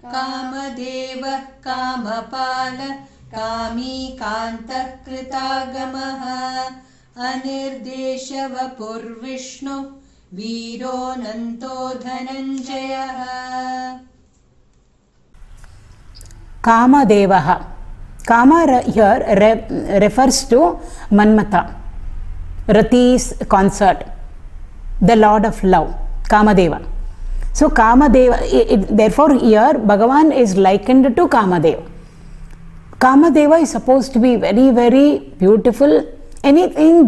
kāmadēvaḥ, kāmapālaḥ, kāmī, kāntaḥ, kṛtāgamaḥ, anirdēśyavapurviṣṇurvīrō'nantō, dhananjaya. kāmadēvaḥ. Kama here refers to Manmatha, Rati's consort, the Lord of Love, Kamadeva. So Kamadeva, therefore here Bhagavan is likened to Kamadeva. Kamadeva is supposed to be very, very beautiful. Anything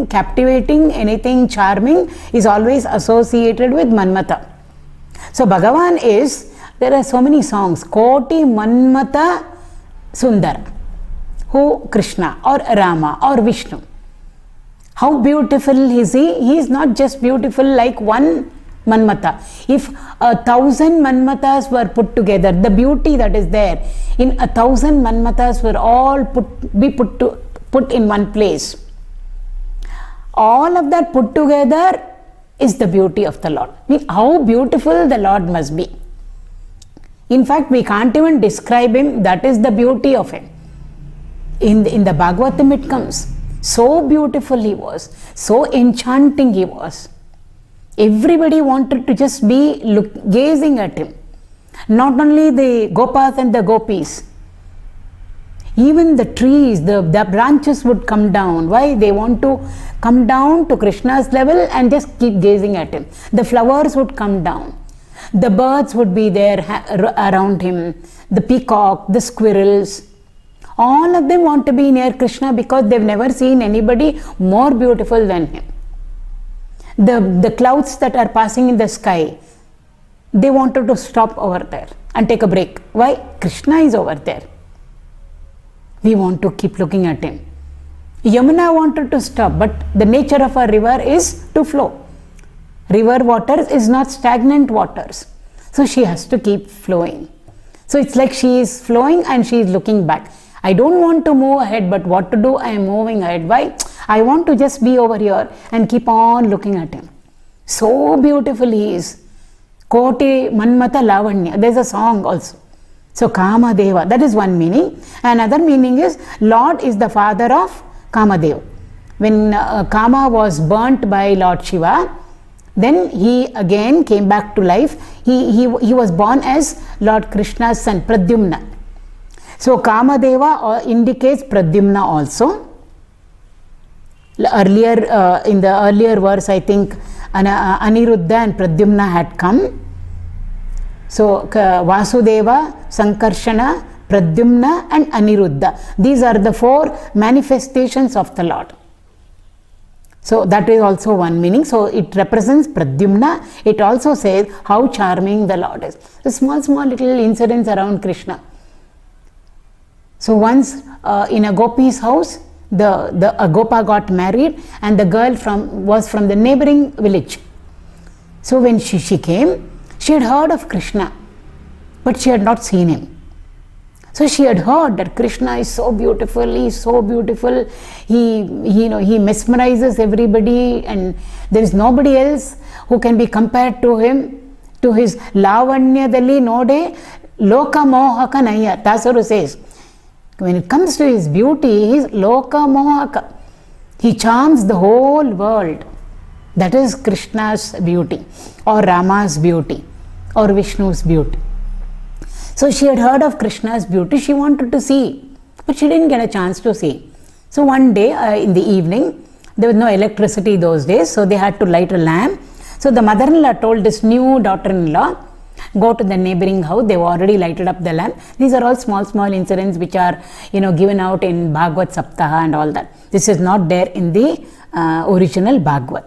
captivating, anything charming is always associated with Manmatha. So Bhagavan is, there are so many songs, Koti Manmatha Sundar, who Krishna or Rama or Vishnu. How beautiful is he? He is not just beautiful like one Manmatha. If 1,000 Manmathas were put together, the beauty that is there in 1,000 Manmathas were all put in one place. All of that put together is the beauty of the Lord. I mean, how beautiful the Lord must be. In fact, we can't even describe him. That is the beauty of him. In the Bhagavatam it comes. So beautiful he was. So enchanting he was. Everybody wanted to just be gazing at him. Not only the Gopas and the Gopis. Even the trees, the branches would come down. Why? They want to come down to Krishna's level and just keep gazing at him. The flowers would come down. The birds would be there around him. The peacock, the squirrels. All of them want to be near Krishna because they've never seen anybody more beautiful than him. The clouds that are passing in the sky, they wanted to stop over there and take a break. Why? Krishna is over there. We want to keep looking at him. Yamuna wanted to stop, but the nature of a river is to flow. River waters is not stagnant waters. So she has to keep flowing. So it's like she is flowing and she is looking back. I don't want to move ahead, but what to do? I am moving ahead. Why? I want to just be over here and keep on looking at him. So beautiful he is. Koti Manmatha Lavanya. There's a song also. So Kamadeva, that is one meaning. Another meaning is Lord is the father of Kamadeva. When Kama was burnt by Lord Shiva, then he again came back to life. He was born as Lord Krishna's son, Pradyumna. So Kamadeva indicates Pradyumna also. Earlier, in the earlier verse, I think Aniruddha and Pradyumna had come. So Vasudeva, Sankarshana, Pradyumna and Aniruddha. These are the 4 manifestations of the Lord. So that is also one meaning. So it represents Pradyumna. It also says how charming the Lord is. The small little incidents around Krishna. So once in a Gopi's house, a Gopa got married and the girl was from the neighboring village. So when she came, she had heard of Krishna, but she had not seen him. So she had heard that Krishna is so beautiful, he is so beautiful, he mesmerizes everybody and there is nobody else who can be compared to him, to his lavanyadalli node loka mohaka naya. Dasaru says, when it comes to his beauty, he is loka mohaka. He charms the whole world. That is Krishna's beauty or Rama's beauty or Vishnu's beauty. So she had heard of Krishna's beauty, she wanted to see, but she didn't get a chance to see. So one day in the evening, there was no electricity those days, so they had to light a lamp. So the mother-in-law told this new daughter-in-law, go to the neighboring house, they've already lighted up the lamp. These are all small incidents which are given out in Bhagavad Saptaha and all that. This is not there in the original Bhagavad.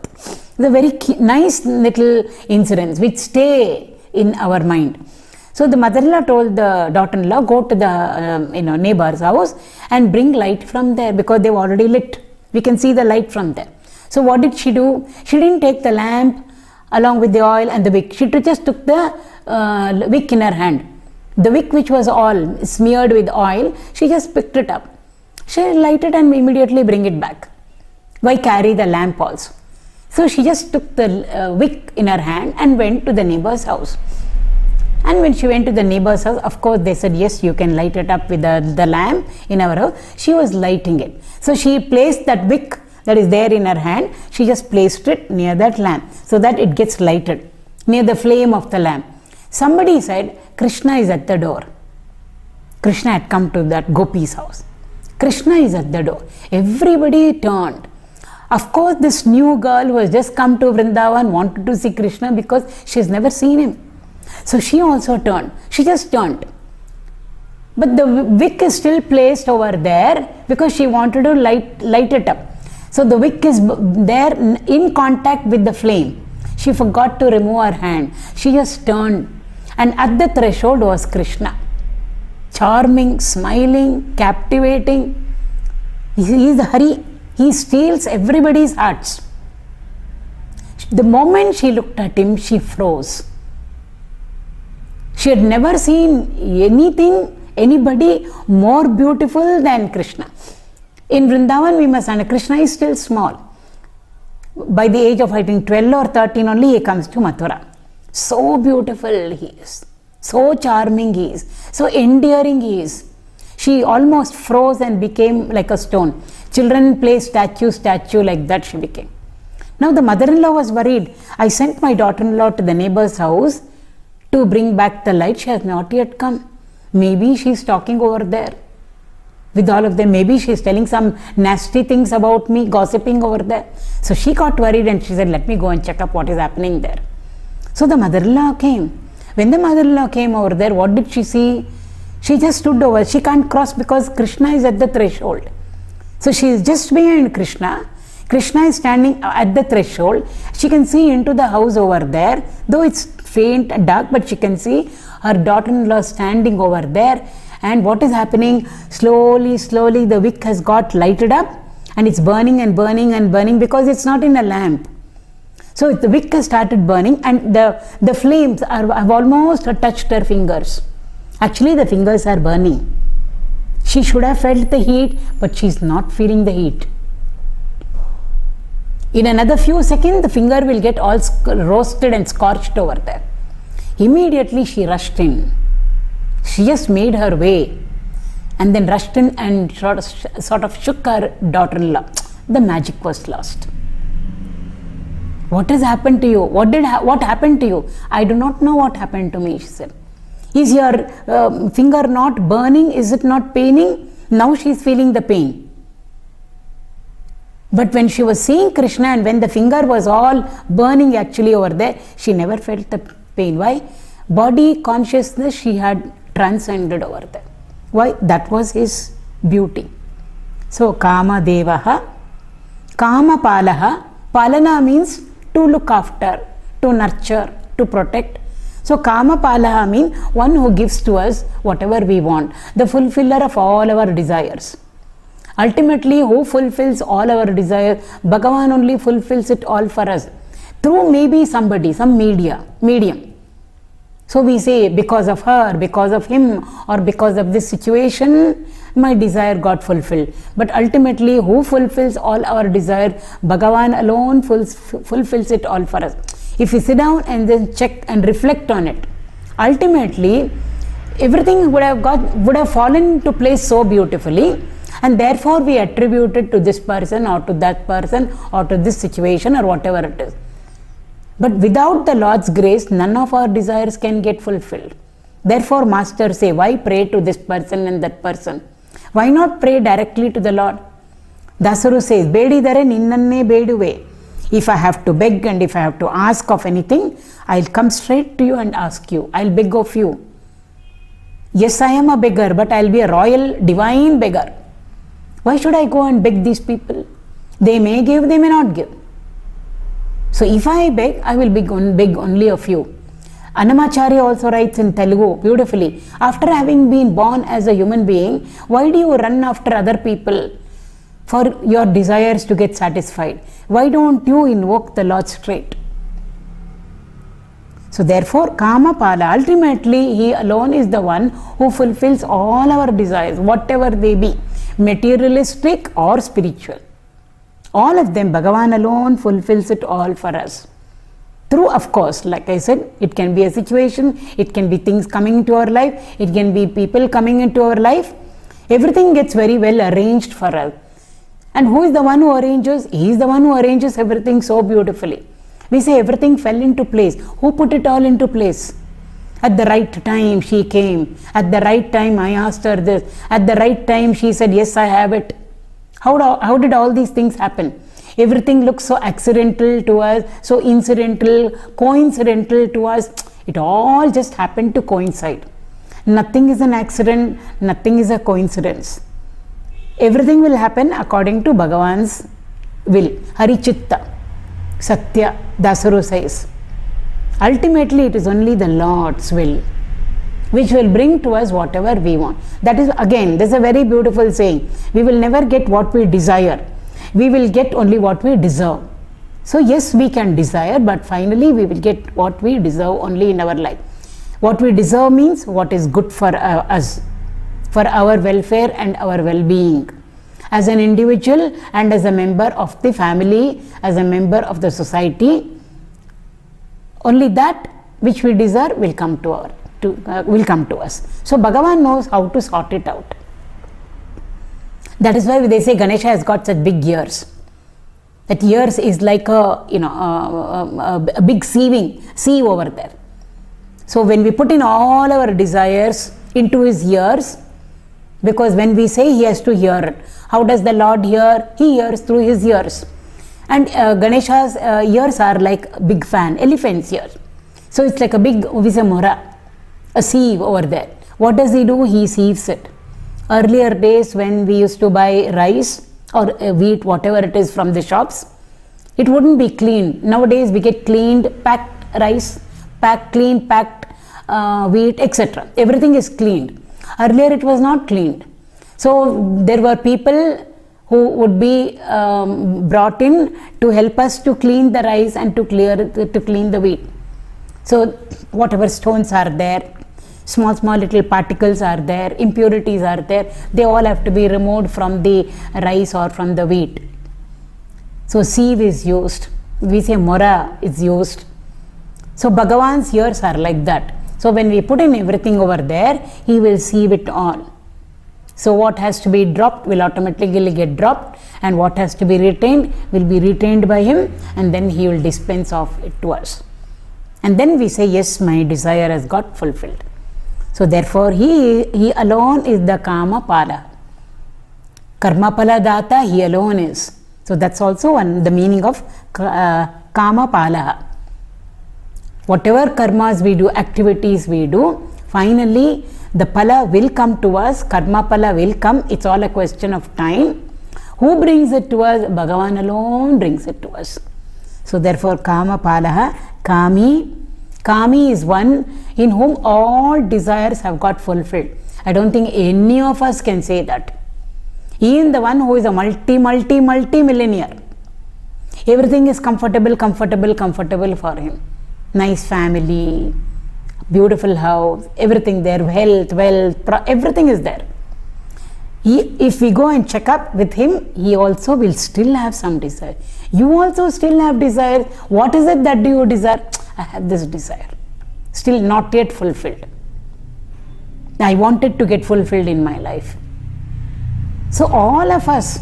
The very nice little incidents which stay in our mind. So the mother-in-law told the daughter-in-law, go to the neighbor's house and bring light from there because they've already lit. We can see the light from there. So what did she do? She didn't take the lamp along with the oil and the wick. She just took the wick in her hand. The wick which was all smeared with oil, she just picked it up. She lighted and immediately bring it back. Why carry the lamp also? So she just took the wick in her hand and went to the neighbor's house. And when she went to the neighbor's house, of course they said, yes, you can light it up with the lamp in our house. She was lighting it. So she placed that wick that is there in her hand, she just placed it near that lamp so that it gets lighted near the flame of the lamp. Somebody said, Krishna is at the door. Krishna had come to that Gopi's house. Krishna is at the door. Everybody turned. Of course, this new girl who has just come to Vrindavan wanted to see Krishna because she has never seen him. So she also turned. She just turned. But the wick is still placed over there because she wanted to light it up. So the wick is there in contact with the flame. She forgot to remove her hand. She just turned. And at the threshold was Krishna. Charming, smiling, captivating. He is Hari. He steals everybody's hearts. The moment she looked at him, she froze. She had never seen anybody more beautiful than Krishna. In Vrindavan, we must understand, Krishna is still small. By the age of, I think, 12 or 13 only, he comes to Mathura. So beautiful he is. So charming he is. So endearing he is. She almost froze and became like a stone. Children play statue like that she became. Now the mother-in-law was worried. I sent my daughter-in-law to the neighbor's house to bring back the light. She has not yet come. Maybe she is talking over there with all of them. Maybe she is telling some nasty things about me, gossiping over there. So she got worried and she said, let me go and check up what is happening there. So the mother-in-law came. When the mother-in-law came over there, what did she see? She just stood over. She can't cross because Krishna is at the threshold. So she is just behind Krishna. Krishna is standing at the threshold. She can see into the house over there. Though it's faint and dark, but she can see her daughter-in-law standing over there. And what is happening? Slowly, the wick has got lighted up and it's burning and burning and burning because it's not in a lamp. So the wick has started burning and the flames have almost touched her fingers. Actually, the fingers are burning. She should have felt the heat, but she's not feeling the heat. In another few seconds, the finger will get all roasted and scorched over there. Immediately, she rushed in. She just made her way and then rushed in and sort of shook her daughter-in-law. The magic was lost. What has happened to you? What happened to you? I do not know what happened to me, she said. Is your finger not burning? Is it not paining? Now she is feeling the pain. But when she was seeing Krishna and when the finger was all burning actually over there, she never felt the pain. Why? Body consciousness she had transcended over there. Why? That was his beauty. So, kāmadēvaḥ, kāmapālaḥ. Palana means to look after, to nurture, to protect. So, kāmapālaḥ means one who gives to us whatever we want, the fulfiller of all our desires. Ultimately, who fulfills all our desires? Bhagavan only fulfills it all for us through maybe somebody, some medium. So we say, because of her, because of him, or because of this situation, my desire got fulfilled. But ultimately, who fulfills all our desire? Bhagavan alone fulfills it all for us. If we sit down and then check and reflect on it, ultimately, everything would have fallen into place so beautifully, and therefore we attribute it to this person or to that person or to this situation or whatever it is. But without the Lord's grace, none of our desires can get fulfilled. Therefore, Master say, why pray to this person and that person? Why not pray directly to the Lord? Dasaru says, Bedidare ninnanne beduve. If I have to beg and if I have to ask of anything, I'll come straight to you and ask you. I'll beg of you. Yes, I am a beggar, but I'll be a royal, divine beggar. Why should I go and beg these people? They may give, they may not give. So if I beg, I will beg only of you. Annamacharya also writes in Telugu beautifully, after having been born as a human being, why do you run after other people for your desires to get satisfied? Why don't you invoke the Lord straight? So therefore, kāmapālaḥ, ultimately he alone is the one who fulfills all our desires, whatever they be, materialistic or spiritual. All of them, Bhagavan alone fulfills it all for us. Through, of course, like I said, it can be a situation, it can be things coming into our life, it can be people coming into our life. Everything gets very well arranged for us. And who is the one who arranges? He is the one who arranges everything so beautifully. We say everything fell into place. Who put it all into place? At the right time she came. At the right time I asked her this. At the right time she said, yes, I have it. How did all these things happen? Everything looks so accidental to us, so incidental, coincidental to us. It all just happened to coincide. Nothing is an accident, nothing is a coincidence. Everything will happen according to Bhagavan's will. Harichitta, Satya, Dasaru says. Ultimately, it is only the Lord's will which will bring to us whatever we want. That is, again, this is a very beautiful saying. We will never get what we desire. We will get only what we deserve. So yes, we can desire, but finally we will get what we deserve only in our life. What we deserve means what is good for us, for our welfare and our well-being. As an individual and as a member of the family, as a member of the society, only that which we deserve will come to us. So Bhagavan knows how to sort it out. That is why they say Ganesha has got such big ears. That ears is like a big sieve over there. So when we put in all our desires into his ears, because when we say he has to hear it, how does the Lord hear? He hears through his ears. And Ganesha's ears are like big fan, elephant's ears. So it's like a big mora, a sieve over there. What does he do? He sieves it. Earlier days when we used to buy rice or wheat, whatever it is from the shops, it wouldn't be cleaned. Nowadays we get cleaned, packed rice, packed wheat, etc. Everything is cleaned. Earlier it was not cleaned. So there were people who would be brought in to help us to clean the rice and to clean the wheat. So whatever stones are there, small little particles are there, impurities are there, they all have to be removed from the rice or from the wheat. So sieve is used, we say mora is used. So Bhagavan's ears are like that. So when we put in everything over there, he will sieve it all. So what has to be dropped will automatically get dropped, and what has to be retained will be retained by him, and then he will dispense of it to us. And then we say, yes, my desire has got fulfilled. So therefore he alone is the kāmapālaḥ. Karmapala data, he alone is. So that's also the meaning of kāmapālaḥ. Whatever karmas we do, activities we do, finally the pala will come to us, karma pala will come. It's all a question of time. Who brings it to us? Bhagavan alone brings it to us. So therefore kāmapālaḥ, kāmī. Kāmī is one in whom all desires have got fulfilled. I don't think any of us can say that. He is the one who is a multi-millionaire. Everything is comfortable for him. Nice family, beautiful house, everything there, health, wealth, everything is there. If we go and check up with him, he also will still have some desire. You also still have desire. What is it that you desire? I have this desire, still not yet fulfilled. I want it to get fulfilled in my life. So all of us,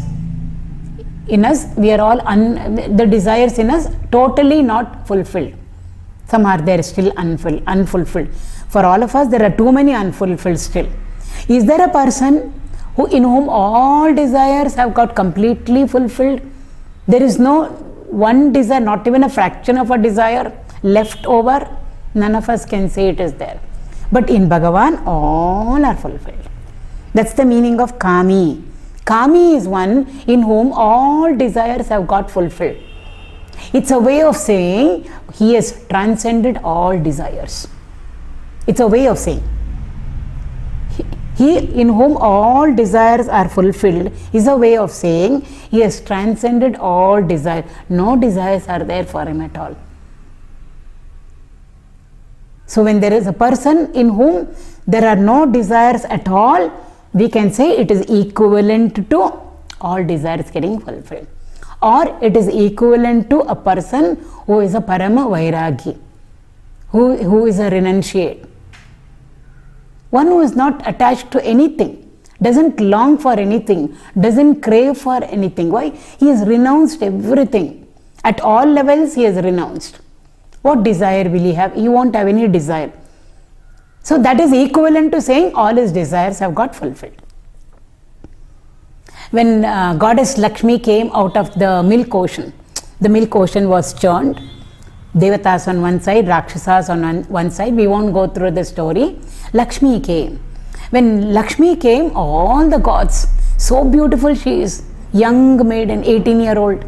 in us, we are all, the desires in us totally not fulfilled. Some are there still unfulfilled. For all of us, there are too many unfulfilled still. Is there a person in whom all desires have got completely fulfilled? There is no one desire, not even a fraction of a desire left over. None of us can say it is there. But in Bhagavan, all are fulfilled. That's the meaning of kāmī. Kāmī is one in whom all desires have got fulfilled. It's a way of saying he has transcended all desires. It's a way of saying. He in whom all desires are fulfilled is a way of saying he has transcended all desires. No desires are there for him at all. So when there is a person in whom there are no desires at all, we can say it is equivalent to all desires getting fulfilled. or it is equivalent to a person who is a Parama Vairagi, who is a renunciate. One who is not attached to anything, doesn't long for anything, doesn't crave for anything. Why? He has renounced everything. At all levels he has renounced. What desire will he have? He won't have any desire. So that is equivalent to saying all his desires have got fulfilled. When goddess Lakshmi came out of the milk ocean, the milk ocean was churned. Devatas on one side, Rakshasas on one side. We won't go through the story. Lakshmi came. When Lakshmi came, all the gods, so beautiful she is, young maiden, 18-year-old.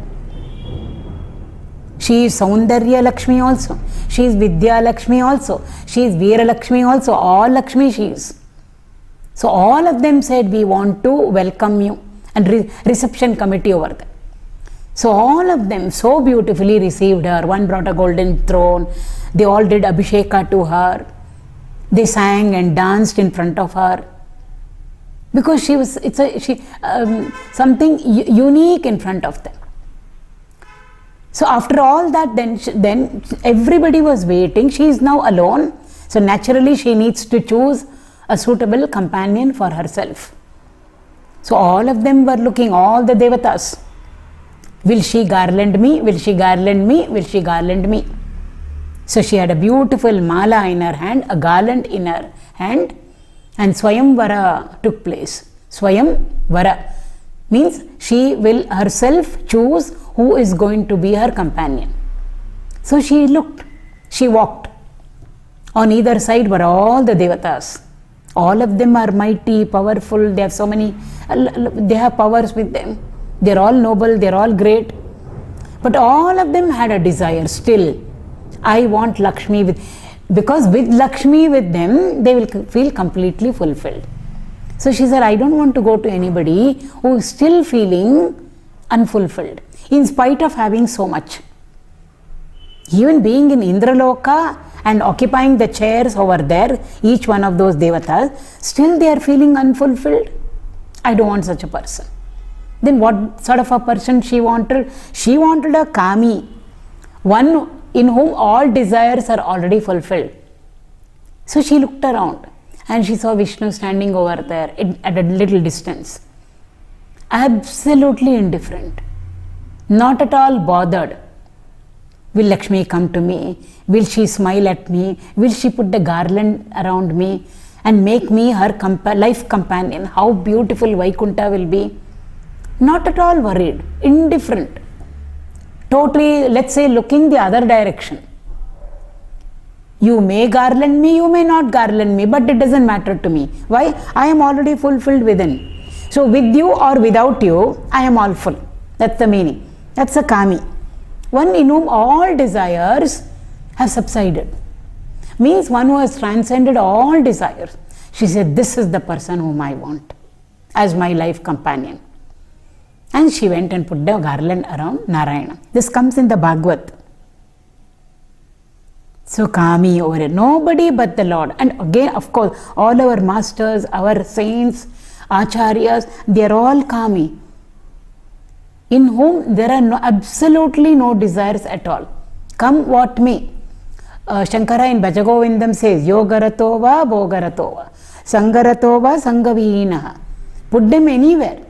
She is Saundarya Lakshmi also. She is Vidya Lakshmi also. She is Veera Lakshmi also. All Lakshmi she is. So all of them said, we want to welcome you. And reception committee over there. So all of them so beautifully received her. One brought a golden throne. They all did abhisheka to her. They sang and danced in front of her. Because she was, something unique in front of them. So after all that, then everybody was waiting. She is now alone. So naturally she needs to choose a suitable companion for herself. So all of them were looking, all the devatas. Will she garland me? Will she garland me? Will she garland me? So she had a beautiful mala in her hand, a garland in her hand, and Swayamvara took place. Swayamvara means she will herself choose who is going to be her companion. So she looked, she walked. On either side were all the devatas. All of them are mighty, powerful, they have so many, they have powers with them. They are all noble, they are all great. But all of them had a desire still. I want Lakshmi because with Lakshmi with them, they will feel completely fulfilled. So she said, I don't want to go to anybody who is still feeling unfulfilled, in spite of having so much. Even being in Indraloka and occupying the chairs over there, each one of those devatas, still they are feeling unfulfilled. I don't want such a person. Then what sort of a person she wanted? She wanted a kāmī, one in whom all desires are already fulfilled. So she looked around and she saw Vishnu standing over there at a little distance. Absolutely indifferent, not at all bothered. Will Lakshmi come to me? Will she smile at me? Will she put the garland around me and make me her life companion? How beautiful Vaikunta will be. Not at all worried, indifferent. Totally, let's say, looking the other direction. You may garland me, you may not garland me, but it doesn't matter to me. Why? I am already fulfilled within. So with you or without you, I am all full. That's the meaning. That's a kāmī. One in whom all desires have subsided. Means one who has transcended all desires. She said, this is the person whom I want as my life companion. And she went and put the garland around Narayana. This comes in the Bhagavad. So kāmī over here, nobody but the Lord. And again, of course, all our masters, our saints, acharyas, they are all kāmī, in whom there are absolutely no desires at all. Come what may. Shankara in Bhajagovindam says, Yogarato va bhogarato va, Sangarato va sangavihinaha. Put them anywhere.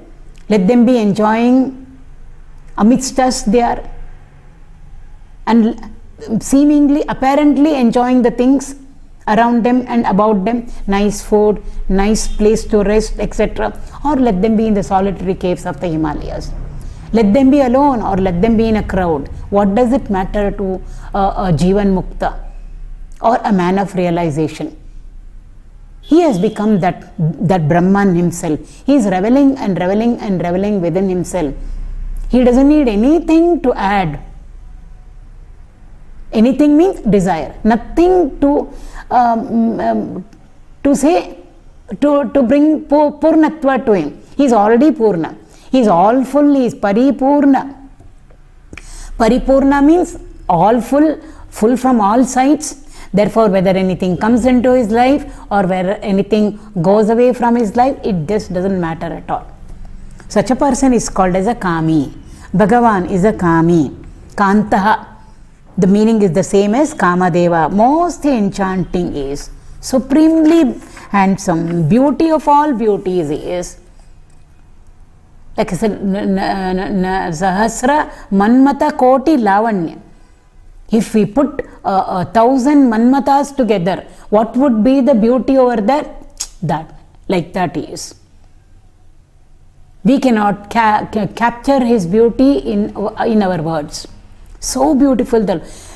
Let them be enjoying amidst us there and seemingly, apparently enjoying the things around them and about them, nice food, nice place to rest, etc. Or let them be in the solitary caves of the Himalayas. Let them be alone or let them be in a crowd. What does it matter to a Jivan Mukta or a man of realization? He has become that Brahman himself. He is reveling and reveling and reveling within himself. He doesn't need anything to add. Anything means desire. Nothing to say, to bring purnatva to him. He is already purna. He is all full. He is paripurna. Paripurna means all full, full from all sides. Therefore, whether anything comes into his life or whether anything goes away from his life, it just doesn't matter at all. Such a person is called as a kāmī. Bhagavan is a kāmī. Kāntaḥ, the meaning is the same as kāmadēvaḥ. Most enchanting is, supremely handsome, beauty of all beauties is. Like I said, Sahasra Manmata Koti Lavanya. If we put 1,000 Manmatas together, what would be the beauty over there? That, like that is. We cannot capture his beauty in our words. So beautiful.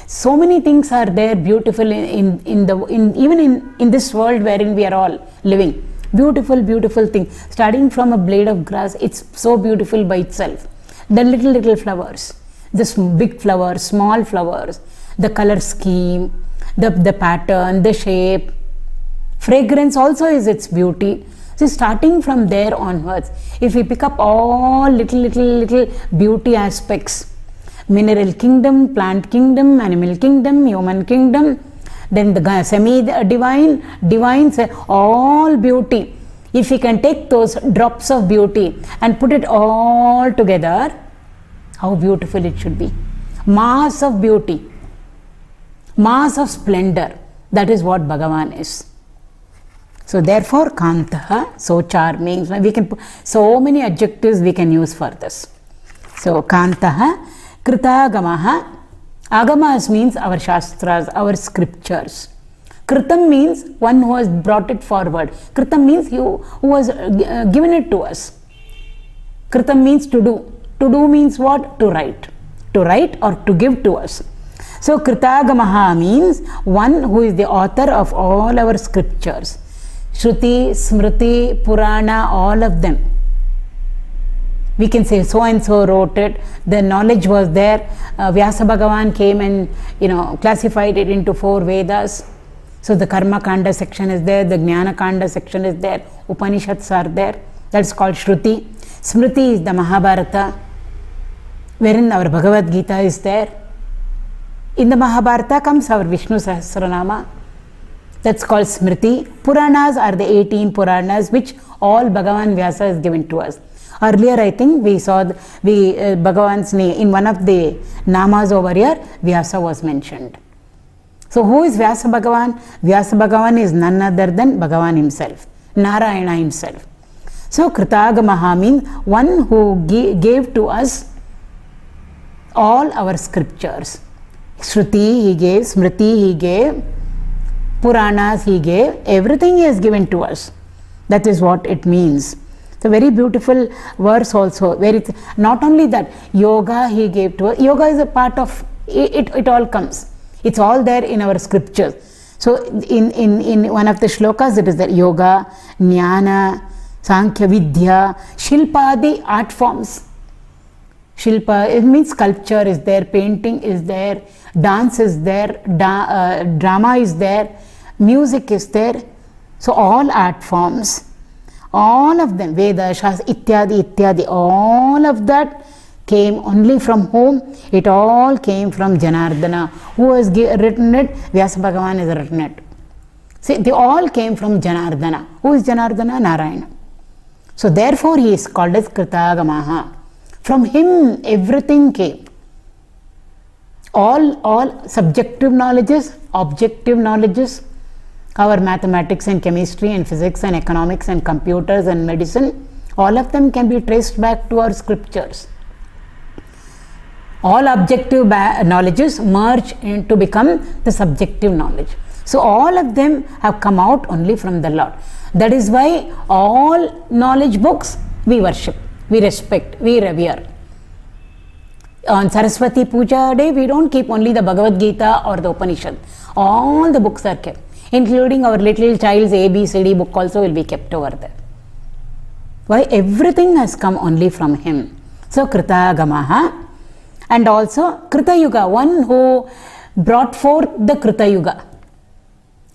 So many things are there beautiful even in this world wherein we are all living. Beautiful thing. Starting from a blade of grass, it's so beautiful by itself. The little flowers, the big flowers, small flowers, the color scheme, the pattern, the shape, fragrance also is its beauty. So starting from there onwards, if we pick up all little beauty aspects, mineral kingdom, plant kingdom, animal kingdom, human kingdom, then the semi-divine, divine, all beauty. If we can take those drops of beauty and put it all together, how beautiful it should be. Mass of beauty, mass of splendor. That is what Bhagavan is. So therefore, kāntaḥ, so charming. We can put so many adjectives we can use for this. So kāntaḥ, kṛtāgamaḥ. Agamas means our shastras, our scriptures. Kritam means one who has brought it forward. Kritam means who has given it to us. Kritam means to do. To do means what? To write. To write or to give to us. So kṛtāgamaḥ means one who is the author of all our scriptures. Shruti, Smriti, Purana, all of them. We can say so and so wrote it. The knowledge was there. Vyasa Bhagavan came and classified it into 4 Vedas. So the Karma Kanda section is there, the Jnana Kanda section is there, Upanishads are there. That's called Shruti. Smriti is the Mahabharata, wherein our Bhagavad Gita is there. In the Mahabharata comes our Vishnu Sahasranama. That's called Smriti. Puranas are the 18 Puranas which all Bhagavan Vyasa has given to us. Earlier, I think we saw Bhagavan's name in one of the namas over here, Vyasa was mentioned. So who is Vyasa Bhagavan? Vyasa Bhagavan is none other than Bhagavan himself, Narayana himself. So kṛtāgamaḥ means one who gave to us all our scriptures. Shruti he gave, Smriti he gave, Puranas he gave, everything he has given to us. That is what it means. It's a very beautiful verse also. Not only that, yoga he gave to us. Yoga is a part of it all comes. It's all there in our scriptures. So in one of the shlokas it is that yoga, jnana, sankhya, vidya, shilpadi art forms. Shilpa, it means sculpture is there, painting is there, dance is there, drama is there, music is there. So all art forms, all of them, Veda, Shastra, ityadi, all of that came only from whom? It all came from Janardana. Who has written it? Vyasa Bhagavan has written it. See, they all came from Janardana. Who is Janardana? Narayana. So therefore he is called as kṛtāgamaḥ. From him everything came. All subjective knowledges, objective knowledges, our mathematics and chemistry and physics and economics and computers and medicine, all of them can be traced back to our scriptures. All objective knowledges merge to become the subjective knowledge. So all of them have come out only from the Lord. That is why all knowledge books we worship, we respect, we revere. On Saraswati Puja day, we don't keep only the Bhagavad Gita or the Upanishad. All the books are kept, including our little child's ABCD book also will be kept over there. Why? Everything has come only from him. So kṛtāgamaḥ, and also Krita Yuga, one who brought forth the Krita Yuga.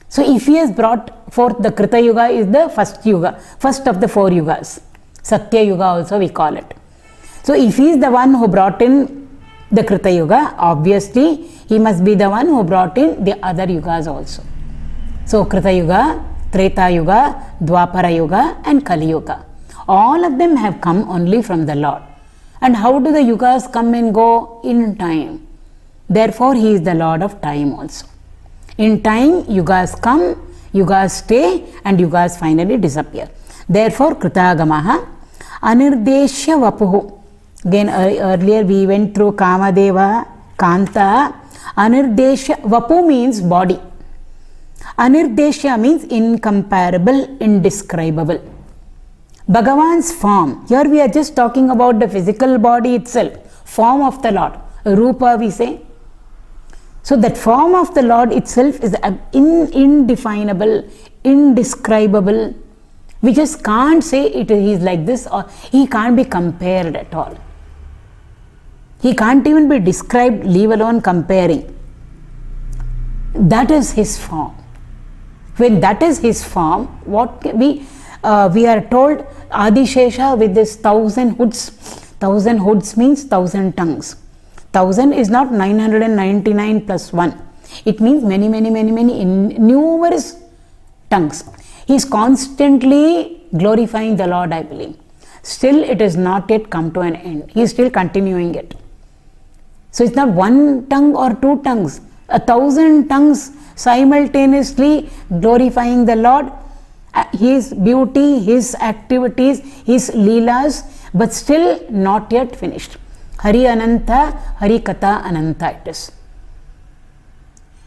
So if he has brought forth the Krita Yuga is the first Yuga, first of the 4 Yugas. Satya Yuga also we call it. So if he is the one who brought in the Krita Yuga, obviously he must be the one who brought in the other Yugas also. So Krita Yuga, Treta Yuga, Dwapara Yuga and Kali Yuga. All of them have come only from the Lord. And how do the yugas come and go? In time. Therefore, he is the Lord of time also. In time, yugas come, yugas stay, and yugas finally disappear. Therefore, kṛtāgamaḥ, anirdēśyavapuh. Again, earlier we went through kāmadēvaḥ, kāntaḥ. Anirdēśyavapuh means body. Anirdēśya means incomparable, indescribable. Bhagavan's form. Here we are just talking about the physical body itself, form of the Lord. Rupa we say. So that form of the Lord itself is indefinable, indescribable. We just can't say he is like this, or he can't be compared at all. He can't even be described, leave alone comparing. That is his form. When that is his form, what we are told, Adishesha with this 1,000 hoods. 1,000 hoods means 1,000 tongues. 1,000 is not 999 plus 1. It means many, numerous tongues. He is constantly glorifying the Lord, I believe. Still, it has not yet come to an end. He is still continuing it. So it's not one tongue or two tongues. 1,000 tongues simultaneously glorifying the Lord, his beauty, his activities, his leelas, but still not yet finished. Hari Ananta, Hari Katha Ananta it is.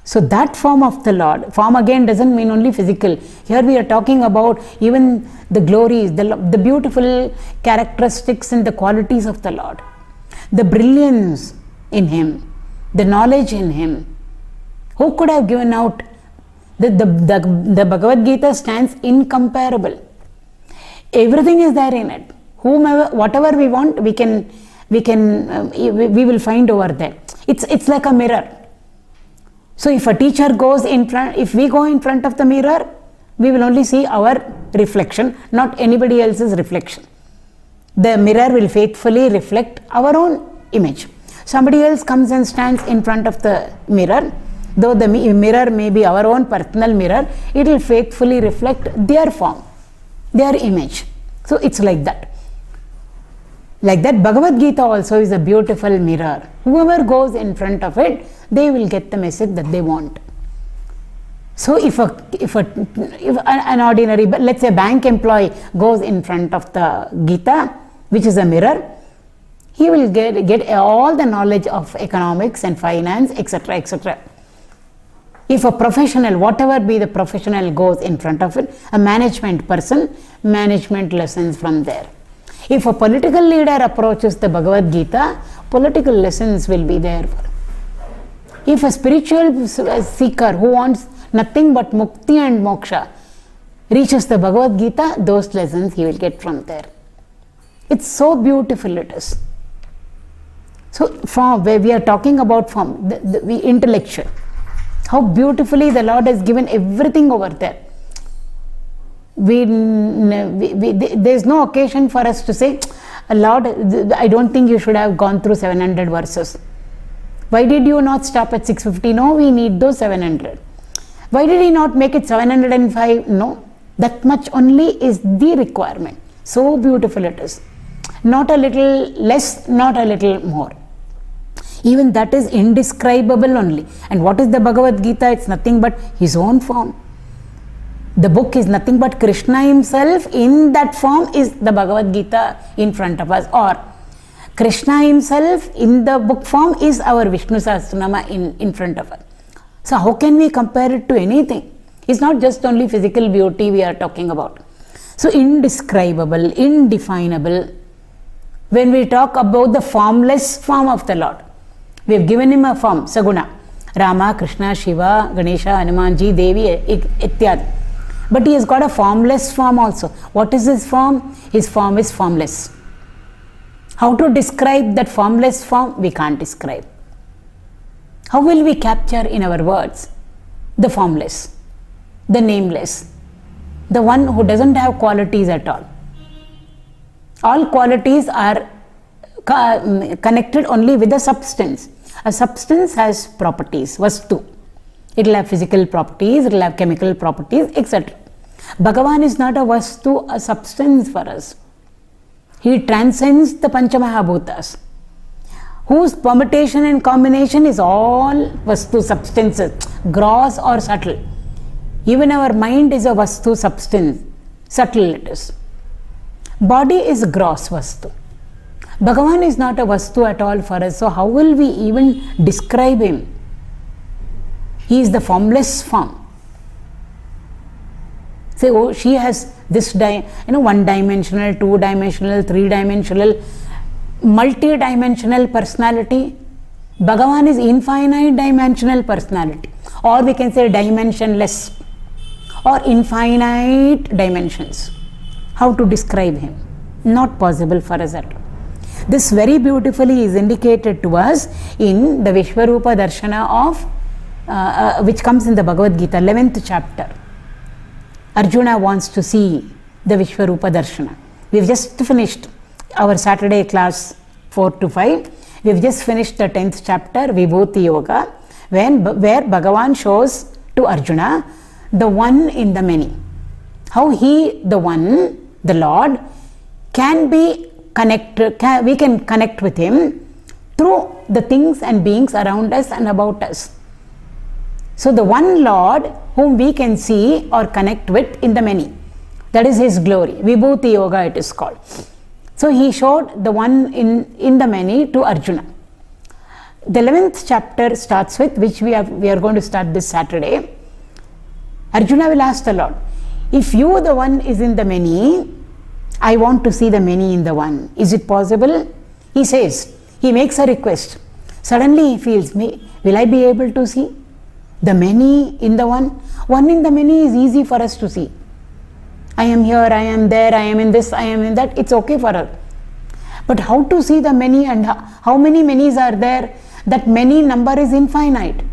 So that form of the Lord, form again doesn't mean only physical. Here we are talking about even the glories, the beautiful characteristics and the qualities of the Lord. The brilliance in him, the knowledge in him. Who could have given out? The Bhagavad Gita stands incomparable. Everything is there in it. Whomever, whatever we want, we will find over there. It's like a mirror. So if a teacher goes in front, if we go in front of the mirror, we will only see our reflection, not anybody else's reflection. The mirror will faithfully reflect our own image. Somebody else comes and stands in front of the mirror. Though the mirror may be our own personal mirror, it will faithfully reflect their form, their image. So it's like that. Like that, Bhagavad Gita also is a beautiful mirror. Whoever goes in front of it, they will get the message that they want. So if an ordinary, let's say bank employee goes in front of the Gita, which is a mirror, he will get all the knowledge of economics and finance, etc., etc. If a professional, whatever be the professional, goes in front of it, a management person, management lessons from there. If a political leader approaches the Bhagavad Gita, political lessons will be there. If a spiritual seeker who wants nothing but mukti and moksha reaches the Bhagavad Gita, those lessons he will get from there. It's so beautiful it is. So form, where we are talking about form, the intellectual. How beautifully the Lord has given everything over there. There is no occasion for us to say, Lord, I don't think you should have gone through 700 verses. Why did you not stop at 650? No, we need those 700. Why did he not make it 705? No, that much only is the requirement. So beautiful it is. Not a little less, not a little more. Even that is indescribable only. And what is the Bhagavad Gita? It's nothing but his own form. The book is nothing but Krishna himself in that form is the Bhagavad Gita in front of us. Or Krishna himself in the book form is our Vishnu Sahasranama in front of us. So how can we compare it to anything? It's not just only physical beauty we are talking about. So indescribable, indefinable. When we talk about the formless form of the Lord, we have given him a form, Saguna. Rama, Krishna, Shiva, Ganesha, Hanumanji, Devi, ityad. But he has got a formless form also. What is his form? His form is formless. How to describe that formless form? We can't describe. How will we capture in our words the formless, the nameless, the one who doesn't have qualities at all? All qualities are connected only with the substance. A substance has properties, vastu. It will have physical properties, it will have chemical properties, etc. Bhagavan is not a vastu, a substance for us. He transcends the Panchamahabhutas, whose permutation and combination is all Vastu substances, gross or subtle. Even our mind is a Vastu substance, subtle it is. Body is gross Vastu. Bhagavan is not a Vastu at all for us, so how will we even describe him? He is the formless form. Say, oh, she has this, one-dimensional, two-dimensional, three-dimensional, multi-dimensional personality. Bhagavan is infinite dimensional personality, or we can say dimensionless, or infinite dimensions. How to describe him? Not possible for us at all. This very beautifully is indicated to us in the Vishwarupa Darshana of which comes in the Bhagavad Gita, 11th chapter. Arjuna wants to see the Vishwarupa Darshana. We've just finished our Saturday class 4 to 5. We've just finished the 10th chapter, Vibhuti Yoga, where Bhagavan shows to Arjuna the one in the many. How he, the one, the Lord, can be connected, we can connect with him through the things and beings around us and about us. So the one Lord whom we can see or connect with in the many, that is his glory. Vibhuti Yoga it is called. So he showed the one in the many to Arjuna. The 11th chapter starts with, which we are going to start this Saturday. Arjuna will ask the Lord, if you the one is in the many, I want to see the many in the one. Is it possible? He says, he makes a request. Suddenly he feels, will I be able to see the many in the one? One in the many is easy for us to see. I am here, I am there, I am in this, I am in that. It's okay for us. But how to see the many, and how many manys are there? That many number is infinite.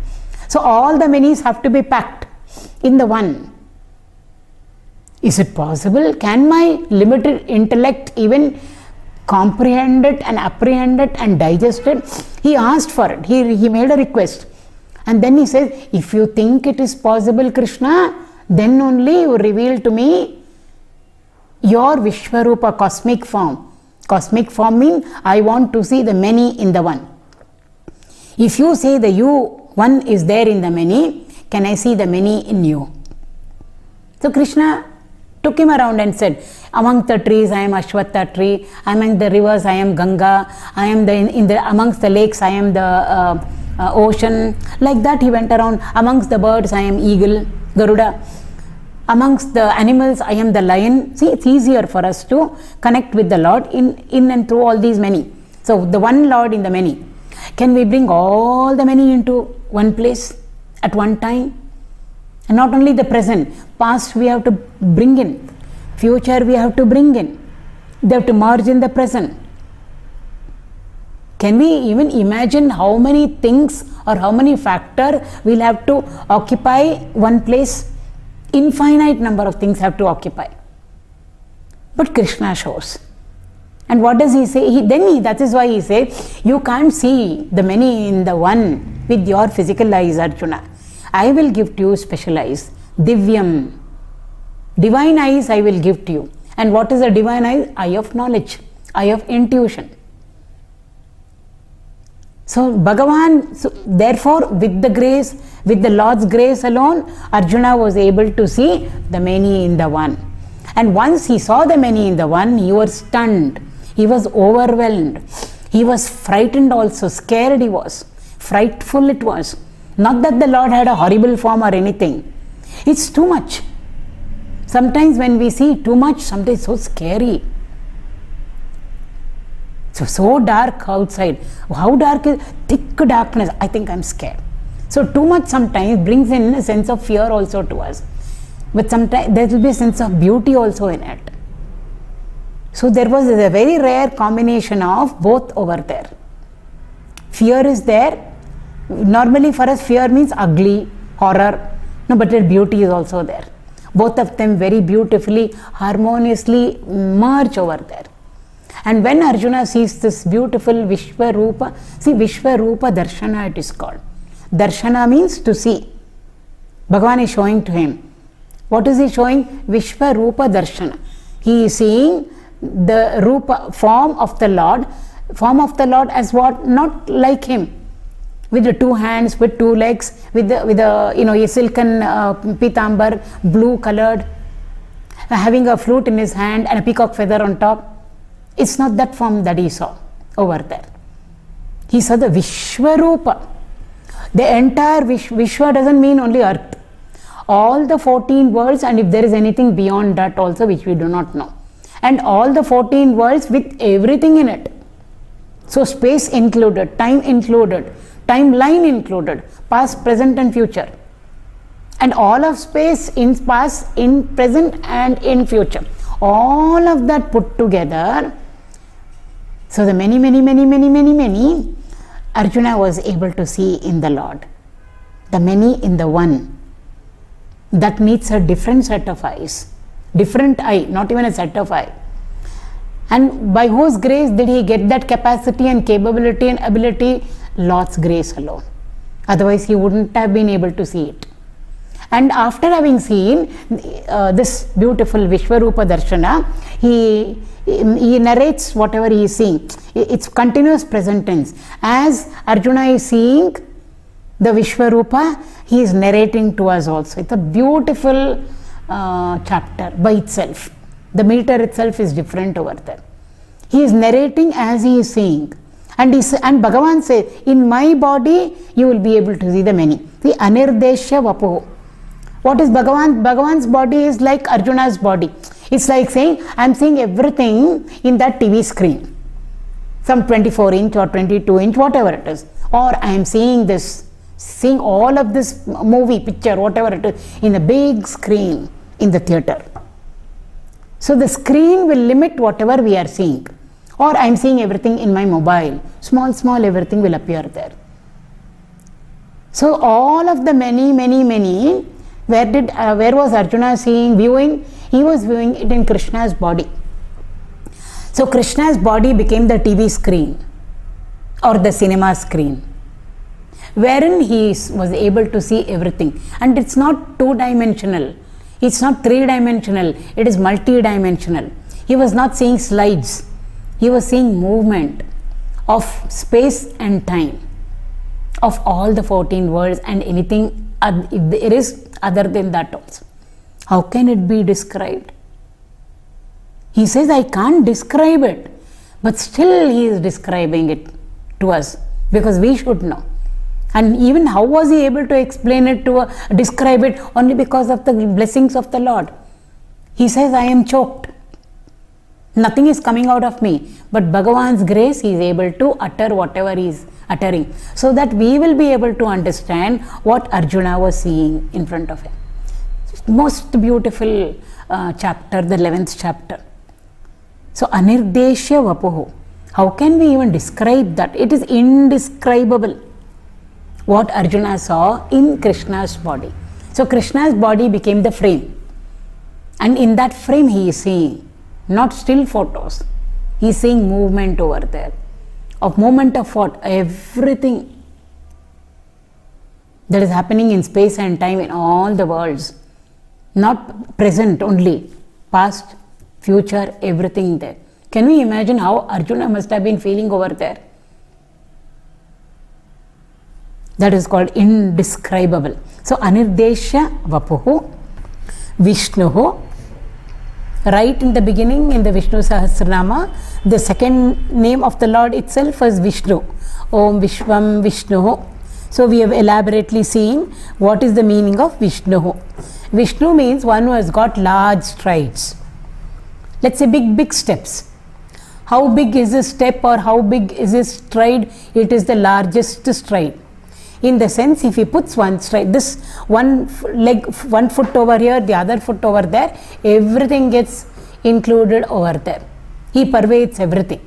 So all the manys have to be packed in the one. Is it possible? Can my limited intellect even comprehend it and apprehend it and digest it? He asked for it. He made a request. And then he says, if you think it is possible, Krishna, then only you reveal to me your Vishwarupa cosmic form. Cosmic form means I want to see the many in the one. If you say the you, one is there in the many, can I see the many in you? So Krishna took him around and said, among the trees I am Ashwatha tree, among the rivers I am Ganga, I am amongst the lakes I am the ocean. Like that he went around. Amongst the birds I am eagle, Garuda. Amongst the animals I am the lion. See, it's easier for us to connect with the Lord in and through all these many. So the one Lord in the many. Can we bring all the many into one place at one time? And not only the present, past we have to bring in, future we have to bring in. They have to merge in the present. Can we even imagine how many things or how many factors we'll have to occupy one place? Infinite number of things have to occupy. But Krishna shows. And what does he say? That is why he says, you can't see the many in the one with your physical eyes, Arjuna. I will give to you special eyes. Divyam. Divine eyes I will give to you. And what is a divine eye? Eye of knowledge, eye of intuition. So Bhagavan, therefore with the grace, with the Lord's grace alone, Arjuna was able to see the many in the one. And once he saw the many in the one, he was stunned. He was overwhelmed. He was frightened also, scared he was. Frightful it was. Not that the Lord had a horrible form or anything. It's too much. Sometimes when we see too much, sometimes it's so scary. So dark outside. How dark is? Thick darkness. I think I'm scared. So too much sometimes brings in a sense of fear also to us. But sometimes there will be a sense of beauty also in it. So there was a very rare combination of both over there. Fear is there. Normally for us fear means ugly, horror. No, but the beauty is also there. Both of them very beautifully, harmoniously merge over there. And when Arjuna sees this beautiful Vishwarupa, see Vishwarupa Darshana it is called. Darshana means to see. Bhagavan is showing to him. What is he showing? Vishwarupa Darshana. He is seeing the Rupa, form of the Lord as what? Not like him, with the 2 hands, with 2 legs, with a silken pitambar, blue colored, having a flute in his hand and a peacock feather on top. It's not that form that he saw over there. He saw the Vishwarupa. The entire Vishwa doesn't mean only earth. All the 14 worlds, and if there is anything beyond that also which we do not know. And all the 14 worlds with everything in it. So space included, time included, timeline included, past, present and future. And all of space in past, in present and in future. All of that put together. So the many, Arjuna was able to see in the Lord. The many in the one. That needs a different set of eyes. Different eye, not even a set of eye. And by whose grace did he get that capacity and capability and ability? Lord's grace alone. Otherwise he wouldn't have been able to see it. And after having seen this beautiful Vishwarupa Darshana, he narrates whatever he is seeing. It's continuous present tense. As Arjuna is seeing the Vishwarupa, he is narrating to us also. It's a beautiful chapter by itself. The meter itself is different over there. He is narrating as he is seeing. And Bhagavan says, in my body you will be able to see the many. See, anirdēśyavapurviṣṇurvīrō'nantō. What is Bhagavan? Bhagavan's body is like Arjuna's body. It's like saying, I am seeing everything in that TV screen. Some 24-inch or 22-inch, whatever it is. Or I am seeing all of this movie, picture, whatever it is, in a big screen in the theatre. So the screen will limit whatever we are seeing. Or I am seeing everything in my mobile. Small everything will appear there. So all of the many, where was Arjuna viewing? He was viewing it in Krishna's body. So Krishna's body became the TV screen or the cinema screen, wherein he was able to see everything. And it's not 2-dimensional. It's not 3-dimensional. It is multi-dimensional. He was not seeing slides. He was seeing movement of space and time, of all the 14 worlds and anything there is other than that also. How can it be described? He says, I can't describe it, but still he is describing it to us because we should know. And even how was he able to explain it describe it? Only because of the blessings of the Lord. He says, I am choked. Nothing is coming out of me, but Bhagavan's grace, he is able to utter whatever he is uttering, so that we will be able to understand what Arjuna was seeing in front of him. Most beautiful chapter, the 11th chapter. So anirdēśyavapurviṣṇurvīrō'nantō. How can we even describe that? It is indescribable what Arjuna saw in Krishna's body. So Krishna's body became the frame, and in that frame he is seeing not still photos. He is seeing movement over there. Of movement of what? Everything that is happening in space and time in all the worlds. Not present only, past, future, everything there. Can we imagine how Arjuna must have been feeling over there? That is called indescribable. So anirdēśyavapurviṣṇurvīrō'nantō. Right in the beginning, in the Vishnu Sahasranama, the second name of the Lord itself was Vishnu. Om Vishvam Vishnu. So we have elaborately seen what is the meaning of Vishnu. Vishnu means one who has got large strides. Let's say big steps. How big is his step or how big is his stride? It is the largest stride. In the sense, if he puts one stride, this one leg, 1 foot over here, the other foot over there, everything gets included over there. He pervades everything.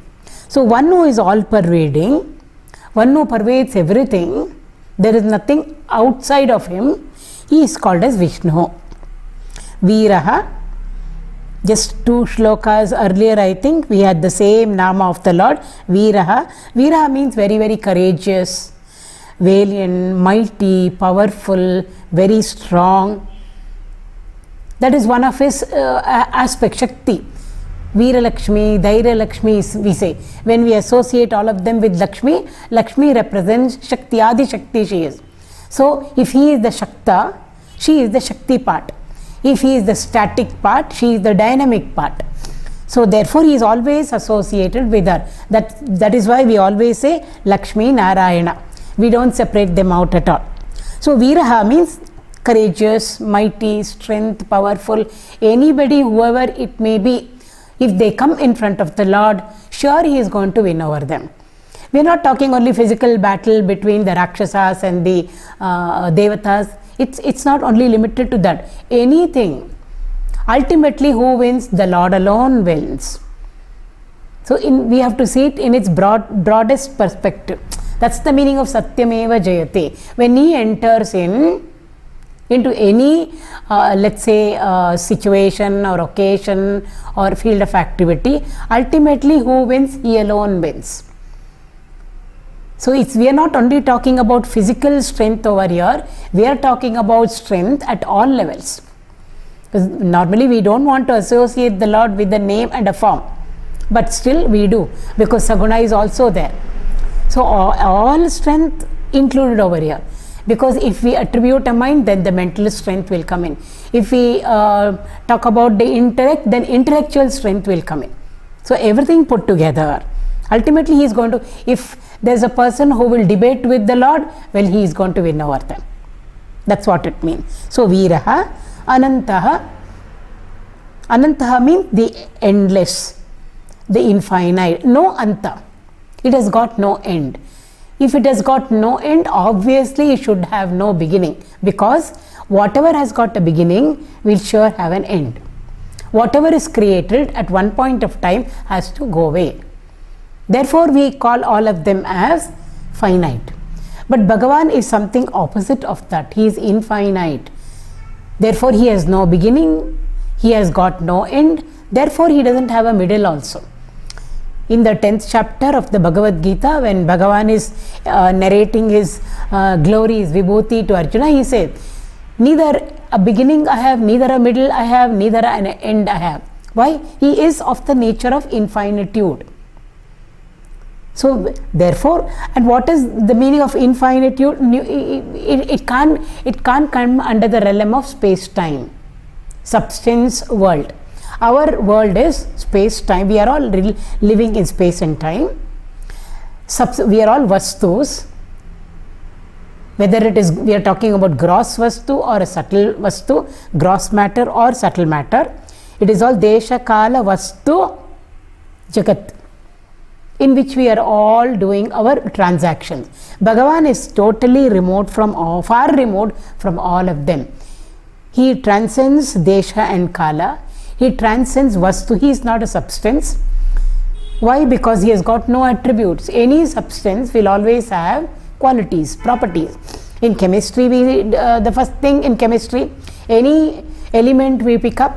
So one who is all pervading, one who pervades everything, there is nothing outside of him, he is called as Vishnu. Veeraha, just 2 shlokas earlier I think we had the same nama of the Lord, Veeraha. Veeraha means very courageous, valiant, mighty, powerful, very strong. That is one of his aspects, Shakti. Veera Lakshmi, Dhairya Lakshmi, we say. When we associate all of them with Lakshmi, Lakshmi represents Shakti, Adi Shakti she is. So if he is the Shakta, she is the Shakti part. If he is the static part, she is the dynamic part. So therefore he is always associated with her. That is why we always say Lakshmi, Narayana. We don't separate them out at all. So Veeraha means courageous, mighty, strength, powerful. Anybody, whoever it may be, if they come in front of the Lord, sure he is going to win over them. We are not talking only physical battle between the Rakshasas and the Devatas. It's not only limited to that. Anything. Ultimately, who wins? The Lord alone wins. So we have to see it in its broadest perspective. That's the meaning of Satyameva Jayate. When he enters into any let's say situation or occasion or field of activity, ultimately who wins? He alone wins. So we are not only talking about physical strength over here, we are talking about strength at all levels. Because normally we don't want to associate the Lord with a name and a form, but still we do, because Saguna is also there. So all strength included over here. Because if we attribute a mind, then the mental strength will come in. If we talk about the intellect, then intellectual strength will come in. So everything put together. Ultimately he is going to, if there is a person who will debate with the Lord, well, he is going to win over them. That's what it means. So Veeraha, Anantaha. Anantaha means the endless, the infinite, no anta. It has got no end. If it has got no end, obviously it should have no beginning, because whatever has got a beginning will sure have an end. Whatever is created at one point of time has to go away. Therefore we call all of them as finite. But Bhagavan is something opposite of that. He is infinite. Therefore he has no beginning, he has got no end, therefore he doesn't have a middle also. In the 10th chapter of the Bhagavad Gita, when Bhagavan is narrating his glories, Vibhuti to Arjuna, he said, neither a beginning I have, neither a middle I have, neither an end I have. Why? He is of the nature of infinitude. So therefore, and what is the meaning of infinitude? It can't come under the realm of space-time, substance world. Our world is space-time. We are all living in space and time. We are all vastus. Whether it is, we are talking about gross vastu or a subtle vastu, gross matter or subtle matter. It is all desha, kala, vastu, jagat, in which we are all doing our transactions. Bhagavan is totally remote from all, far removed from all of them. He transcends desha and kala. He transcends vastu. He is not a substance. Why? Because he has got no attributes. Any substance will always have qualities, properties. In chemistry, the first thing in chemistry, any element we pick up,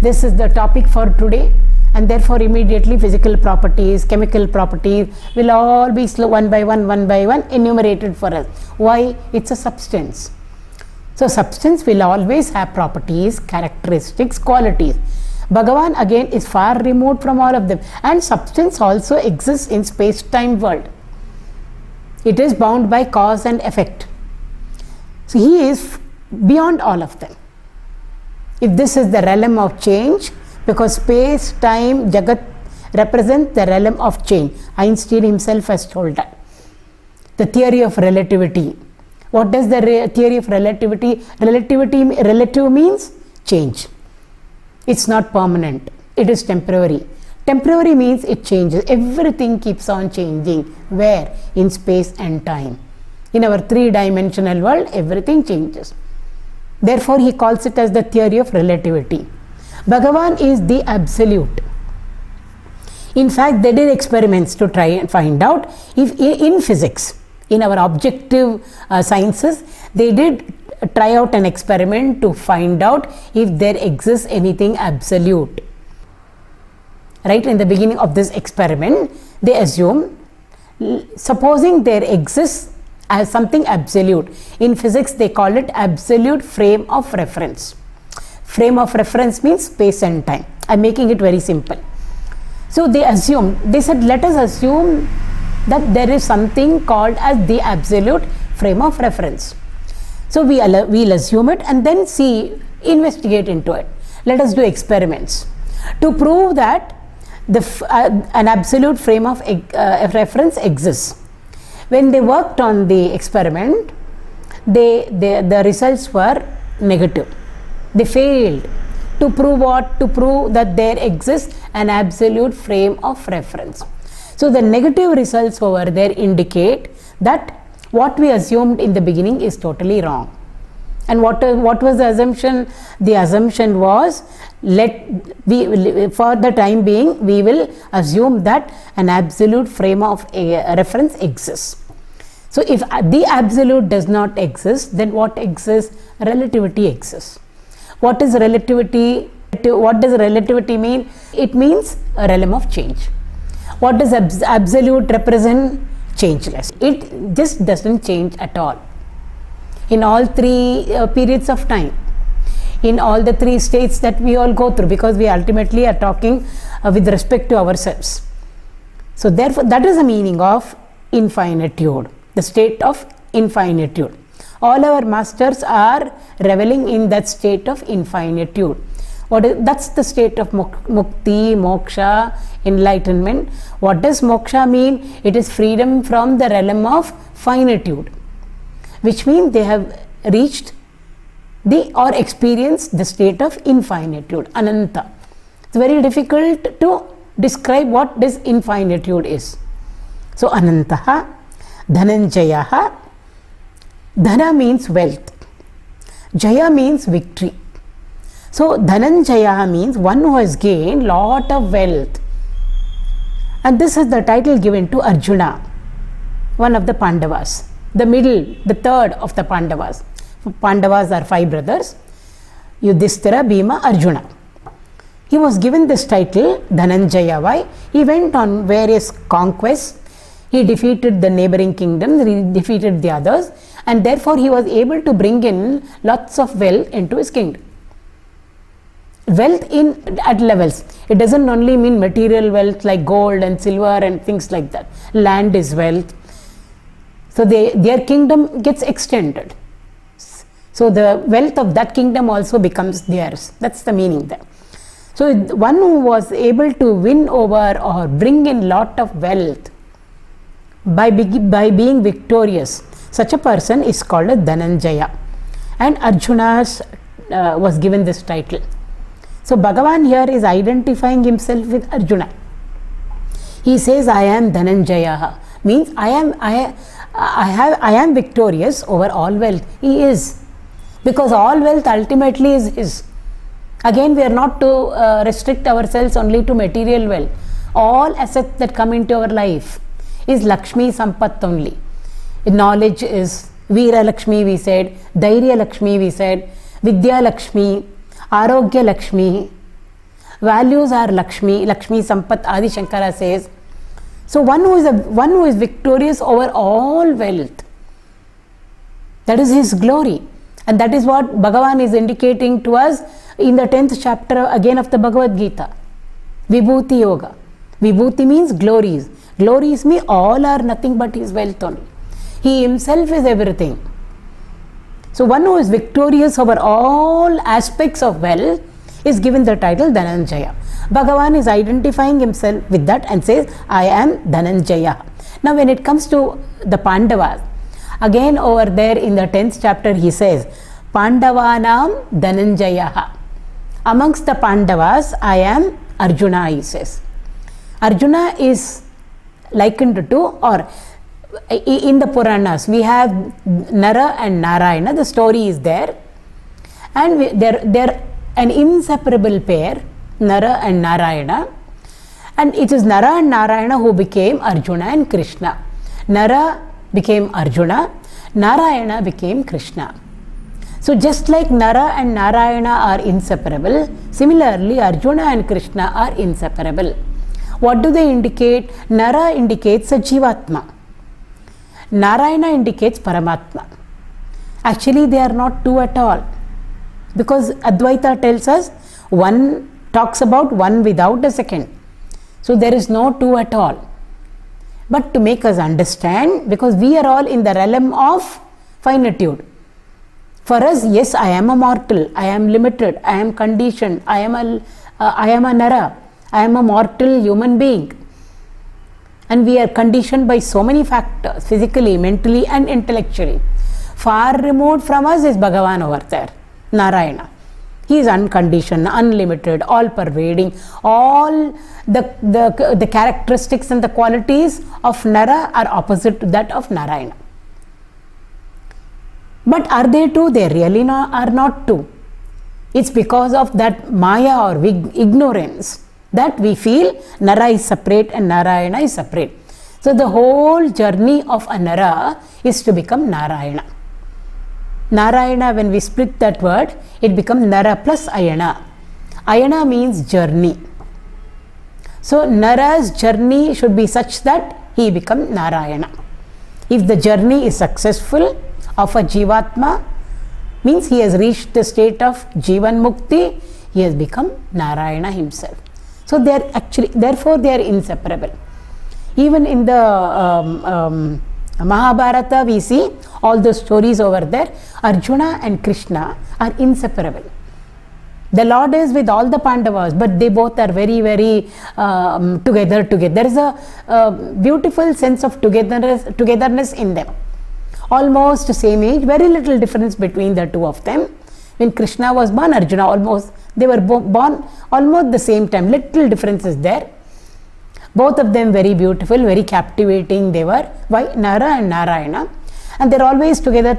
this is the topic for today, and therefore immediately physical properties, chemical properties will all be one by one enumerated for us. Why? It's a substance. So substance will always have properties, characteristics, qualities. Bhagavan again is far removed from all of them, and substance also exists in space-time world. It is bound by cause and effect. So he is beyond all of them. If this is the realm of change, because space, time, Jagat represent the realm of change. Einstein himself has told that. The theory of relativity. What does the theory of relativity? Relative means change. It's not permanent. It is temporary. Temporary means it changes. Everything keeps on changing. Where? In space and time. In our three-dimensional world, everything changes. Therefore, he calls it as the theory of relativity. Bhagavan is the absolute. In fact, they did experiments to try and find out if in physics, in our objective sciences, they did try out an experiment to find out if there exists anything absolute. Right in the beginning of this experiment, they assume, supposing there exists as something absolute. In physics, they call it absolute frame of reference. Frame of reference means space and time. I'm making it very simple. So they said, let us assume that there is something called as the absolute frame of reference. So we'll assume it and then investigate into it. Let us do experiments to prove that an absolute frame of reference exists. When they worked on the experiment, the results were negative. They failed. To prove what? To prove that there exists an absolute frame of reference. So the negative results over there indicate that what we assumed in the beginning is totally wrong. And what was the assumption? The assumption was, for the time being, we will assume that an absolute frame of reference exists. So if the absolute does not exist, then what exists? Relativity exists. What is relativity? What does relativity mean? It means a realm of change. What does absolute represent? Changeless. It just doesn't change at all. In all three periods of time, in all the three states that we all go through, because we ultimately are talking with respect to ourselves. So therefore, that is the meaning of infinitude, the state of infinitude. All our masters are reveling in that state of infinitude. That's the state of mukti, moksha, enlightenment. What does moksha mean? It is freedom from the realm of finitude, which means they have reached or experienced the state of infinitude, ananta. It's very difficult to describe what this infinitude is. So anantaha, dhananjayaḥ. Dhana means wealth. Jaya means victory. So dhananjaya means one who has gained lot of wealth. And this is the title given to Arjuna, one of the Pandavas, the third of the Pandavas. Pandavas are 5 brothers: Yudhishthira, Bhima, Arjuna. He was given this title, Dhananjaya. Why? He went on various conquests. He defeated the neighboring kingdoms, he defeated the others, and therefore he was able to bring in lots of wealth into his kingdom. Wealth at levels. It doesn't only mean material wealth like gold and silver and things like that. Land is wealth. So their kingdom gets extended. So the wealth of that kingdom also becomes theirs. That's the meaning there. So one who was able to win over or bring in lot of wealth by being victorious, such a person is called a Dhananjaya. And Arjuna was given this title. So Bhagavan here is identifying himself with Arjuna. He says, I am Dhananjayaḥ, means I am victorious over all wealth. He is, because all wealth ultimately is his. Again, we are not to restrict ourselves only to material wealth. All assets that come into our life is Lakshmi Sampat only. Knowledge is Veera Lakshmi, we said, Dhairya Lakshmi, we said, Vidya Lakshmi, Arogya Lakshmi. Values are Lakshmi, Lakshmi Sampat, Adi Shankara says. So one who is victorious over all wealth, that is his glory. And that is what Bhagavan is indicating to us in the 10th chapter again of the Bhagavad Gita. Vibhuti Yoga. Vibhuti means glories. Glories mean all are nothing but his wealth only. He himself is everything. So one who is victorious over all aspects of wealth is given the title Dhananjaya. Bhagavan is identifying himself with that and says, I am Dhananjaya. Now when it comes to the Pandavas, again over there in the 10th chapter he says, Pandavanam Dhananjayaḥ. Amongst the Pandavas, I am Arjuna, he says. Arjuna is likened to, or in the Puranas, we have Nara and Narayana, the story is there. And they're an inseparable pair, Nara and Narayana. And it is Nara and Narayana who became Arjuna and Krishna. Nara became Arjuna, Narayana became Krishna. So just like Nara and Narayana are inseparable, similarly Arjuna and Krishna are inseparable. What do they indicate? Nara indicates a Jivatma. Narayana indicates Paramatma. Actually they are not two at all. Because Advaita tells us one talks about one without a second. So there is no two at all. But to make us understand, because we are all in the realm of finitude. For us, yes, I am a mortal, I am limited, I am conditioned, I am a nara, I am a mortal human being. And we are conditioned by so many factors, physically, mentally and intellectually. Far removed from us is Bhagavan over there, Narayana. He is unconditioned, unlimited, all-pervading. All the characteristics and the qualities of Nara are opposite to that of Narayana. But are they two? They really are not two. It's because of that Maya or ignorance that we feel Nara is separate and Narayana is separate. So the whole journey of a Nara is to become Narayana. Narayana, when we split that word, it becomes Nara plus Ayana. Ayana means journey. So Nara's journey should be such that he becomes Narayana. If the journey is successful of a Jivatma, means he has reached the state of Jivan Mukti, he has become Narayana himself. So they are actually, therefore they are inseparable. Even in the Mahabharata, we see all the stories over there. Arjuna and Krishna are inseparable. The Lord is with all the Pandavas, but they both are very, very together. There is a beautiful sense of togetherness in them. Almost same age, very little difference between the two of them. When Krishna was born, Arjuna they were born almost the same time. Little difference is there. Both of them very beautiful, very captivating they were. Why? Nara and Narayana. And they are always together.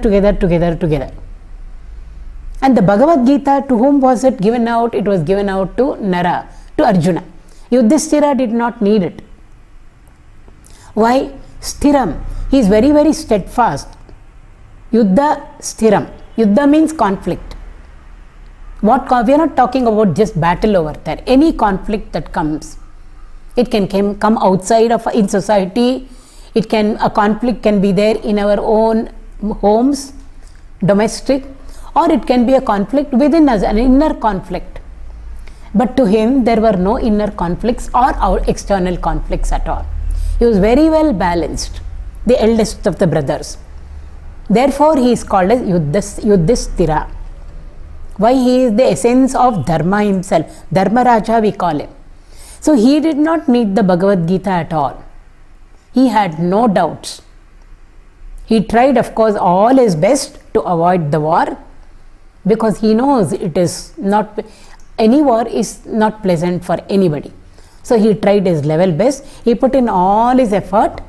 And the Bhagavad Gita, to whom was it given out? It was given out to Nara, to Arjuna. Yudhishthira did not need it. Why? Sthiram. He is very, very steadfast. Yuddha Sthiram. Yuddha means conflict. We are not talking about just battle over there. Any conflict that comes, it can come outside of in society. A conflict can be there in our own homes, domestic, or it can be a conflict within us, an inner conflict. But to him, there were no inner conflicts or external conflicts at all. He was very well balanced, the eldest of the brothers. Therefore, he is called as Yudhishthira. Why? He is the essence of Dharma himself. Dharma Raja we call him. So he did not need the Bhagavad Gita at all. He had no doubts. He tried, of course, all his best to avoid the war, because he knows any war is not pleasant for anybody. So he tried his level best. He put in all his effort.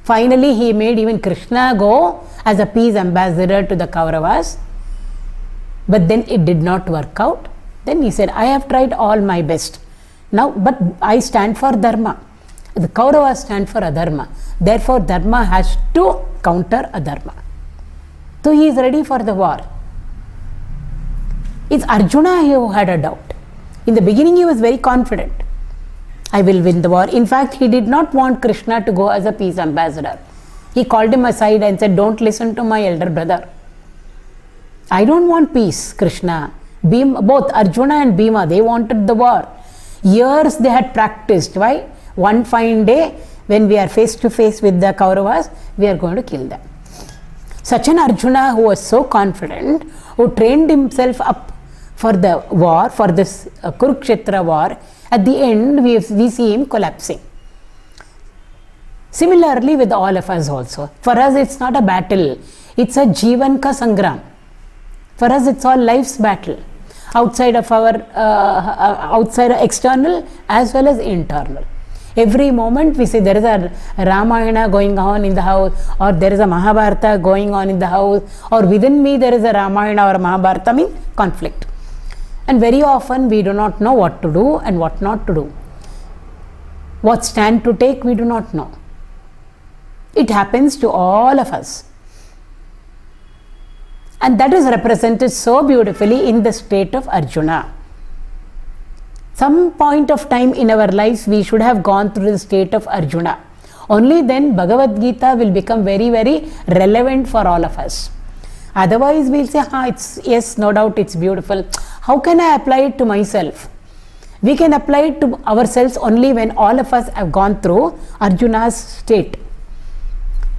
Finally, he made even Krishna go as a peace ambassador to the Kauravas. But then it did not work out. Then he said, I have tried all my best. Now, but I stand for Dharma. The Kauravas stand for Adharma. Therefore, Dharma has to counter Adharma. So he is ready for the war. It's Arjuna who had a doubt. In the beginning, he was very confident. I will win the war. In fact, he did not want Krishna to go as a peace ambassador. He called him aside and said, don't listen to my elder brother. I don't want peace, Krishna. Both Arjuna and Bhima, they wanted the war. Years they had practiced. Why? One fine day, when we are face to face with the Kauravas, we are going to kill them. Such an Arjuna who was so confident, who trained himself up for the war, for this Kurukshetra war, at the end we see him collapsing. Similarly with all of us also. For us it's not a battle, it's a Jivan ka Sangram. For us it's all life's battle. Outside of our external as well as internal. Every moment we say there is a Ramayana going on in the house, or there is a Mahabharata going on in the house, or within me there is a Ramayana or Mahabharata, means conflict. And very often we do not know what to do and what not to do. What stand to take, we do not know. It happens to all of us. And that is represented so beautifully in the state of Arjuna. Some point of time in our lives we should have gone through the state of Arjuna. Only then Bhagavad Gita will become very, very relevant for all of us. Otherwise we'll say, yes, no doubt it's beautiful. How can I apply it to myself? we can apply it to ourselves only when all of us have gone through Arjuna's state.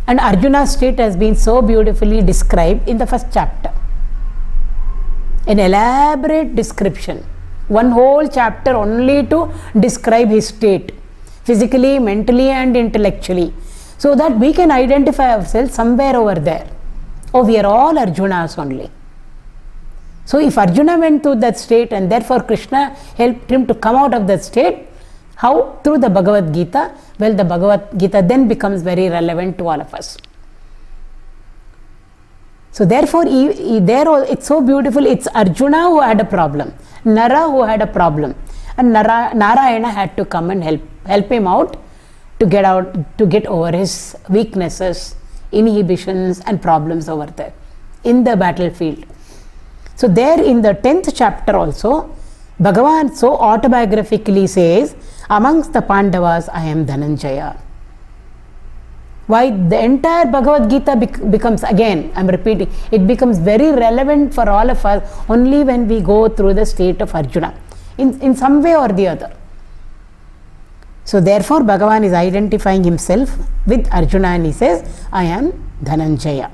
And Arjuna's state has been so beautifully described in the first chapter. An elaborate description. One whole chapter only to describe his state, physically, mentally and intellectually, so that we can identify ourselves somewhere over there. Oh, we are all Arjunas only. So if Arjuna went to that state and therefore Krishna helped him to come out of that state, how? Through the Bhagavad Gita. Well, the Bhagavad Gita then becomes very relevant to all of us. So therefore, it's so beautiful. It's Arjuna who had a problem, Nara who had a problem, and Narayana had to come and help him out to get over his weaknesses, inhibitions and problems over there in the battlefield. So there in the 10th chapter also, Bhagavan so autobiographically says, amongst the Pandavas I am Dhananjaya. Why? The entire Bhagavad Gita becomes, again I am repeating, it becomes very relevant for all of us only when we go through the state of Arjuna in some way or the other. So therefore Bhagavan is identifying himself with Arjuna and he says, I am Dhananjaya.